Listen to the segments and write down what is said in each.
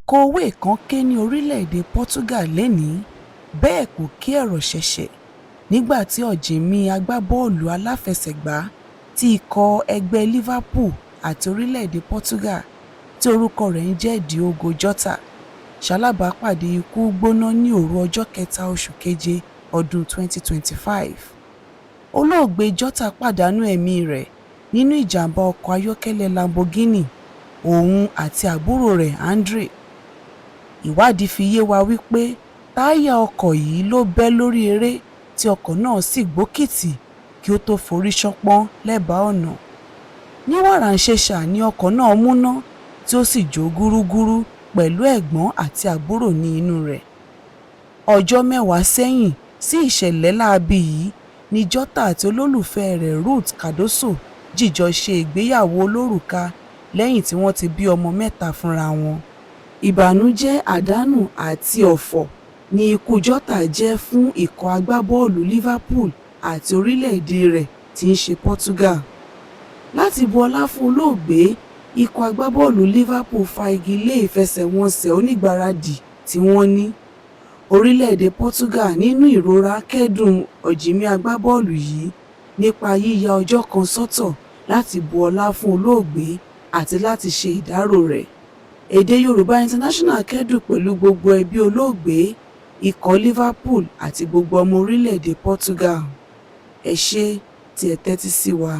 Kòwé kan ké ní orílẹ̀-èdè Portugal lénìí, bẹ́ẹ̀ kò ké ẹ̀rọ̀ ṣẹ̀ṣẹ̀ nígbà tí ọ̀jìnmí agbábọ́ọ̀lù aláfẹsẹ̀gbá ti ikọ̀ ẹgbẹ́ Liverpool àti orílẹ̀-èdè Portugal tí orúkọ rẹ̀ ń jẹ́ Diogo Jota ṣalábàápàdé ikú gbóná ní òru ọjọ́ kẹta oṣù keje ọdún 2025. Olóògbé Jota pàdánù ẹ̀mí rẹ̀ nínú ìjàmbá ọkọ̀ ayọ́kẹ́lẹ́ Lamborghini òun àti àbúrò rẹ̀ Andre. Ìwádìí fi yé wa wípé táyà ọkọ̀ yìí ló bẹ́ lórí eré tí ọkọ̀ náà sì gbókìtì kí ó tó forí ṣánpọ́n lẹ́bàá ọ̀nà. Ní wàràǹṣeṣà ni ọkọ̀ náà múná tí ó sì jó gúrúgúrú pẹ̀lú ẹ̀gbọ́n àti àbúrò ní inú rẹ̀. Ọjọ́ mẹ́wàá sẹ́yìn sí ìṣẹ̀lẹ̀ láabi yìí ni Jota àti olólùfẹ́ rẹ̀ Ruth Cardoso jìjọ ṣe ìgbéyàwó olórùka lẹ́yìn tí wọ́n ti bí ọmọ mẹ́ta fúnra wọn. Ìbànújẹ́, àdánù àti ọ̀fọ̀ ni ikú Jota jẹ́ fún ikọ̀ agbábọ́ọ̀lù Liverpool àti orílẹ̀-èdè rẹ̀ tí ń ṣe Portugal. Láti bu ọlá fún olóògbé, ikọ̀ agbábọ́ọ̀lù Liverpool fa igi lé ìfẹsẹ̀wọnsẹ̀ onígbáradì tí wọ́n ní. Orílẹ̀-èdè Portugal nínú ìrora kẹ́dùn ọ̀jìnmí agbábọ́ọ̀lù yìí nípa yíya ọjọ́ kan sọ́tọ̀ láti bu ọlá fún olóògbé àti láti ṣe ìdárò rẹ̀. Ede Yoruba International kẹ́dùn pẹ̀lú gbogbo ẹbí olóògbé, ikọ̀ Liverpool àti gbogbo ọmọ orílẹ̀-èdè Portugal. Ẹ ṣé tí ẹ tẹ́tí sí wa.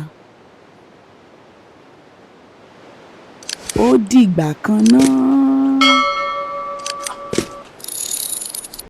Ó dìgbà kan náà.